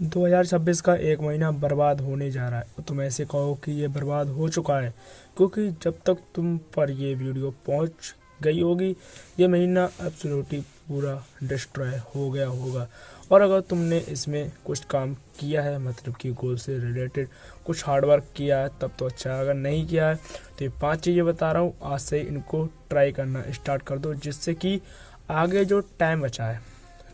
2026 का एक महीना बर्बाद होने जा रहा है। तुम ऐसे कहो कि ये बर्बाद हो चुका है, क्योंकि जब तक तुम पर ये वीडियो पहुंच गई होगी ये महीना एब्सोल्युटली पूरा डिस्ट्रॉय हो गया होगा। और अगर तुमने इसमें कुछ काम किया है, मतलब कि गोल से रिलेटेड कुछ हार्डवर्क किया है, तब तो अच्छा है। अगर नहीं किया है तो ये 5 चीज़ें बता रहा हूँ, आज से इनको ट्राई करना स्टार्ट कर दो, जिससे कि आगे जो टाइम बचा है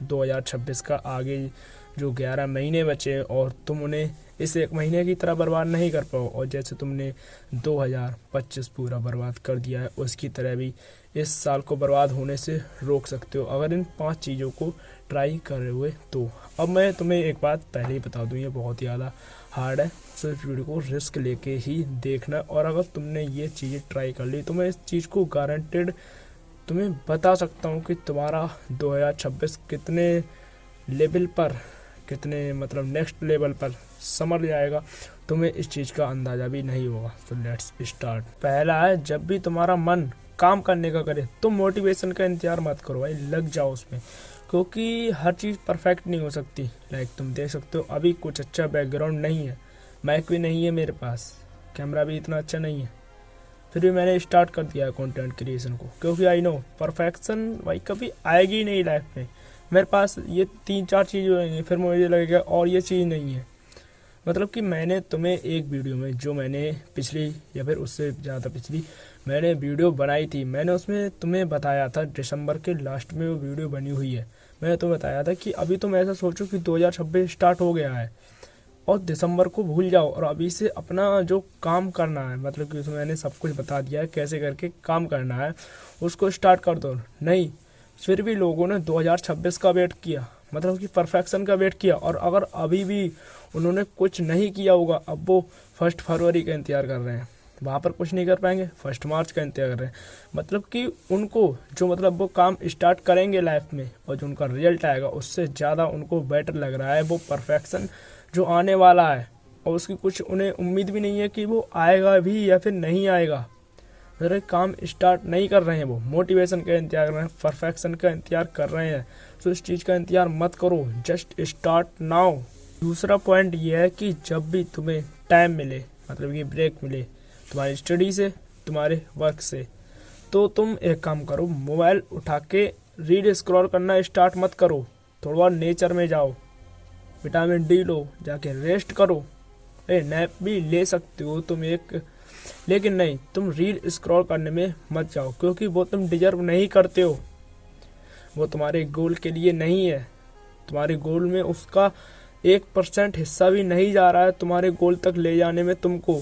2026 का, आगे जो 11 महीने बचे और तुम उन्हें इस एक महीने की तरह बर्बाद नहीं कर पाओ, और जैसे तुमने 2025 पूरा बर्बाद कर दिया है उसकी तरह भी इस साल को बर्बाद होने से रोक सकते हो, अगर इन 5 चीज़ों को ट्राई करे हुए तो। अब मैं तुम्हें एक बात पहले ही बता दूँ, ये बहुत ही ज़्यादा हार्ड है, सो इस वीडियो को रिस्क लेके ही देखना। और अगर तुमने ये चीज़ें ट्राई कर ली तो मैं इस चीज़ को गारंटेड तुम्हें बता सकता हूँ कि तुम्हारा 2026 कितने लेवल पर, कितने मतलब नेक्स्ट लेवल पर समझ जाएगा, तुम्हें इस चीज़ का अंदाज़ा भी नहीं होगा। तो लेट्स स्टार्ट। पहला है, जब भी तुम्हारा मन काम करने का करे तुम मोटिवेशन का इंतजार मत करो भाई, लग जाओ उसमें, क्योंकि हर चीज़ परफेक्ट नहीं हो सकती। लाइक तुम देख सकते हो अभी कुछ अच्छा बैकग्राउंड नहीं है, माइक भी नहीं है मेरे पास, कैमरा भी इतना अच्छा नहीं है, फिर भी मैंने स्टार्ट कर दिया है कंटेंट क्रिएशन को, क्योंकि आई नो परफेक्शन भाई कभी आएगी ही नहीं लाइफ में। मेरे पास ये 3-4 चीज़ रहेंगी, फिर मुझे लगेगा और ये चीज़ नहीं है। मतलब कि मैंने तुम्हें एक वीडियो में, जो मैंने पिछली या फिर उससे ज़्यादा पिछली मैंने वीडियो बनाई थी, मैंने उसमें तुम्हें बताया था, दिसंबर के लास्ट में वो वीडियो बनी हुई है, मैंने तुम्हें बताया था कि अभी तुम ऐसा सोचो कि 2026 स्टार्ट हो गया है और दिसंबर को भूल जाओ और अभी से अपना जो काम करना है, मतलब कि उसमें मैंने सब कुछ बता दिया है कैसे करके काम करना है, उसको स्टार्ट कर दो। नहीं, फिर भी लोगों ने 2026 का वेट किया, मतलब कि परफेक्शन का वेट किया, और अगर अभी भी उन्होंने कुछ नहीं किया होगा, अब वो 1 फरवरी का इंतज़ार कर रहे हैं, वहाँ पर कुछ नहीं कर पाएंगे, 1 मार्च का इंतजार कर रहे हैं। मतलब कि उनको जो, मतलब वो काम स्टार्ट करेंगे लाइफ में और जो उनका रिजल्ट आएगा उससे ज़्यादा उनको बेटर लग रहा है वो परफेक्शन जो आने वाला है, और उसकी कुछ उन्हें उम्मीद भी नहीं है कि वो आएगा भी या फिर नहीं आएगा। मतलब काम स्टार्ट नहीं कर रहे हैं, वो मोटिवेशन का इंतजार कर रहे हैं, परफेक्शन का इंतजार कर रहे हैं। तो इस चीज़ का इंतजार मत करो, जस्ट स्टार्ट नाउ। दूसरा पॉइंट ये है कि जब भी तुम्हें टाइम मिले, मतलब कि ब्रेक मिले तुम्हारी स्टडी से, तुम्हारे वर्क से, तो तुम एक काम करो, मोबाइल उठा के रील स्क्रॉल करना स्टार्ट मत करो, थोड़ा नेचर में जाओ, विटामिन डी लो, जाके रेस्ट करो, नैप भी ले सकते हो तुम एक, लेकिन नहीं, तुम रील स्क्रॉल करने में मत जाओ, क्योंकि वो तुम डिजर्व नहीं करते हो, वो तुम्हारे गोल के लिए नहीं है, तुम्हारे गोल में उसका 1% हिस्सा भी नहीं जा रहा है तुम्हारे गोल तक ले जाने में तुमको,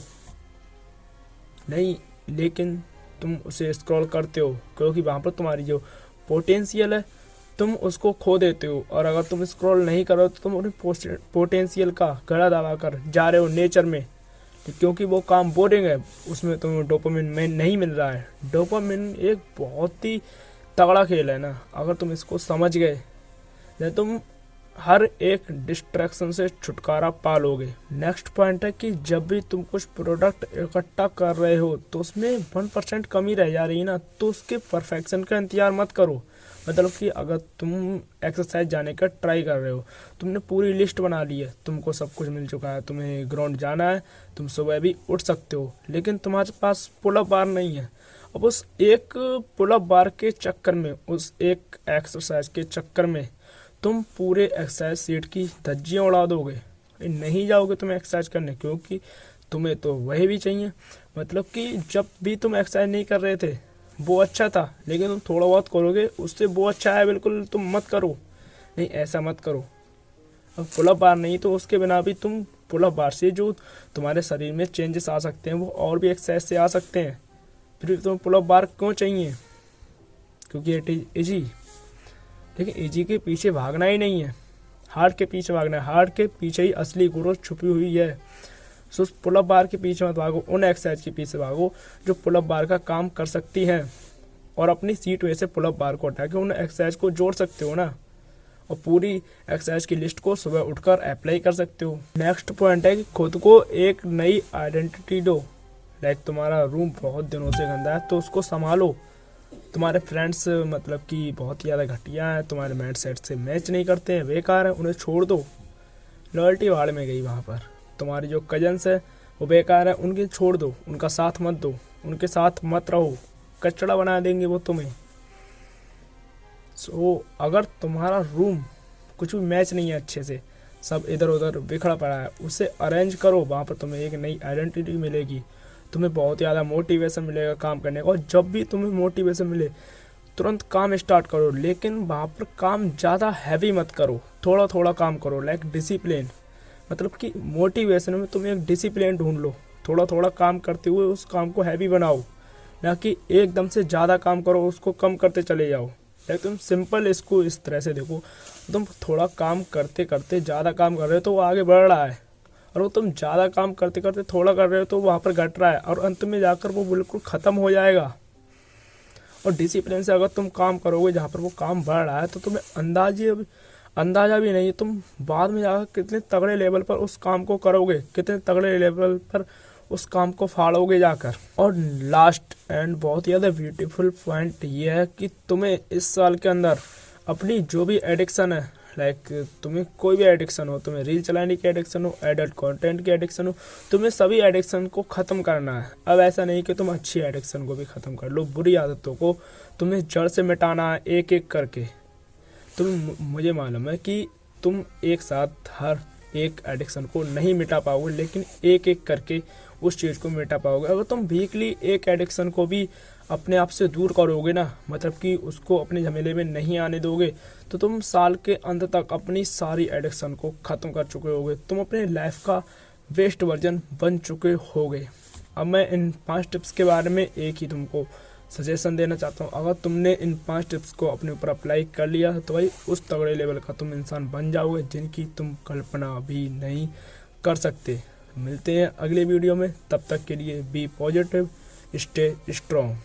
नहीं, लेकिन तुम उसे स्क्रॉल करते हो क्योंकि वहाँ पर तुम्हारी जो पोटेंशियल है तुम उसको खो देते हो। और अगर तुम स्क्रॉल नहीं करो तो तुम अपने पोटेंशियल का गला दबा कर जा रहे हो नेचर में, क्योंकि वो काम बोरिंग है, उसमें तुम्हें डोपामिन में नहीं मिल रहा है। डोपामिन एक बहुत ही तगड़ा खेल है ना, अगर तुम इसको समझ गए तो तुम हर एक डिस्ट्रैक्शन से छुटकारा पा लोगे। नेक्स्ट पॉइंट है कि जब भी तुम कुछ प्रोडक्ट इकट्ठा कर रहे हो तो उसमें 1% कमी रह जा रही है ना, तो उसके परफेक्शन का इंतजार मत करो। मतलब कि अगर तुम एक्सरसाइज जाने का ट्राई कर रहे हो, तुमने पूरी लिस्ट बना ली है, तुमको सब कुछ मिल चुका है, तुम्हें ग्राउंड जाना है, तुम सुबह भी उठ सकते हो, लेकिन तुम्हारे पास पुलअप बार नहीं है। अब उस एक पुलअप बार के चक्कर में, उस एक एक्सरसाइज के चक्कर में तुम पूरे एक्सरसाइज सीट की धज्जियाँ उड़ा दोगे, नहीं जाओगे तुम एक्सरसाइज करने, क्योंकि तुम्हें तो वही भी चाहिए। मतलब कि जब भी तुम एक्सरसाइज नहीं कर रहे थे वो अच्छा था, लेकिन तुम थोड़ा बहुत करोगे उससे वो अच्छा है, बिल्कुल तुम मत करो, नहीं ऐसा मत करो। अब पुलअप बार नहीं तो उसके बिना भी तुम पुलअप बार से जो तुम्हारे शरीर में चेंजेस आ सकते हैं वो और भी एक्सरसाइज से आ सकते हैं। फिर तुम्हें पुलअप बार क्यों चाहिए? क्योंकि इट इज इजी, लेकिन इजी के पीछे भागना ही नहीं है, हार्ड के पीछे भागना है, हार्ड के पीछे ही असली ग्रोथ छुपी हुई है। सो पुलअप बार के पीछे मत भागो, उन एक्सरसाइज के पीछे भागो जो पुलअप बार का काम कर सकती हैं, और अपनी सीट में से पुलअप बार को हटा के उन एक्सरसाइज को जोड़ सकते हो ना, और पूरी एक्सरसाइज की लिस्ट को सुबह उठकर अप्लाई कर सकते हो। नेक्स्ट पॉइंट है कि खुद को एक नई आइडेंटिटी दो। लाइक तुम्हारा रूम बहुत दिनों से गंदा है तो उसको संभालो, तुम्हारे फ्रेंड्स मतलब कि बहुत ही ज़्यादा घटिया हैं, तुम्हारे माइंड सेट से मैच नहीं करते हैं, बेकार है, उन्हें छोड़ दो। लॉयल्टी भाड़ में गई वहाँ पर। तुम्हारी जो कजन्स है वो बेकार है, उनकी छोड़ दो, उनका साथ मत दो, उनके साथ मत रहो, कचड़ा बना देंगे वो तुम्हें। सो अगर तुम्हारा रूम कुछ भी मैच नहीं है अच्छे से, सब इधर उधर बिखरा पड़ा है, उसे अरेंज करो। वहाँ पर तुम्हें एक नई आइडेंटिटी मिलेगी, तुम्हें बहुत ज़्यादा मोटिवेशन मिलेगा काम करने का। और जब भी तुम्हें मोटिवेशन मिले तुरंत काम स्टार्ट करो, लेकिन वहाँ पर काम ज़्यादा हैवी मत करो, थोड़ा थोड़ा काम करो। लाइक डिसिप्लिन, मतलब कि मोटिवेशन में तुम एक डिसिप्लिन ढूंढ लो, थोड़ा थोड़ा काम करते हुए उस काम को हैवी बनाओ, ना कि एकदम से ज़्यादा काम करो उसको कम करते चले जाओ। लाइक तुम सिंपल इसको इस तरह से देखो, तुम थोड़ा काम करते करते ज़्यादा काम कर रहे हो तो वो आगे बढ़ रहा है, और वो तुम ज़्यादा काम करते करते थोड़ा कर रहे हो तो वहाँ पर घट रहा है, और अंत में जाकर वो बिल्कुल ख़त्म हो जाएगा। और डिसिप्लिन से अगर तुम काम करोगे जहाँ पर वो काम बढ़ रहा है तो तुम्हें अंदाजा भी नहीं, तुम बाद में जाकर कितने तगड़े लेवल पर उस काम को करोगे, कितने तगड़े लेवल पर उस काम को फाड़ोगे जाकर। और लास्ट एंड बहुत ज़्यादा ब्यूटीफुल पॉइंट ये है कि तुम्हें इस साल के अंदर अपनी जो भी एडिक्शन है, लाइक तुम्हें कोई भी एडिक्शन हो, तुम्हें रील चलाने की एडिक्शन हो, एडल्ट कंटेंट की एडिक्शन हो, तुम्हें सभी एडिक्शन को ख़त्म करना है। अब ऐसा नहीं कि तुम अच्छी एडिक्शन को भी ख़त्म कर लो, बुरी आदतों को तुम्हें जड़ से मिटाना है एक एक करके। मुझे मालूम है कि तुम एक साथ हर एक एडिक्शन को नहीं मिटा पाओगे, लेकिन एक एक करके उस चीज़ को मिटा पाओगे। अगर तुम वीकली एक एडिक्शन को भी अपने आप से दूर करोगे ना, मतलब कि उसको अपने झमेले में नहीं आने दोगे, तो तुम साल के अंत तक अपनी सारी एडिक्शन को ख़त्म कर चुके होगे, तुम अपने लाइफ का बेस्ट वर्जन बन चुके होगे। अब मैं इन 5 टिप्स के बारे में एक ही तुमको सजेशन देना चाहता हूँ। अगर तुमने इन 5 टिप्स को अपने ऊपर अप्लाई कर लिया तो भाई उस तगड़े लेवल का तुम इंसान बन जाओगे जिनकी तुम कल्पना भी नहीं कर सकते। मिलते हैं अगले वीडियो में, तब तक के लिए बी पॉजिटिव, स्टे स्ट्रॉन्ग।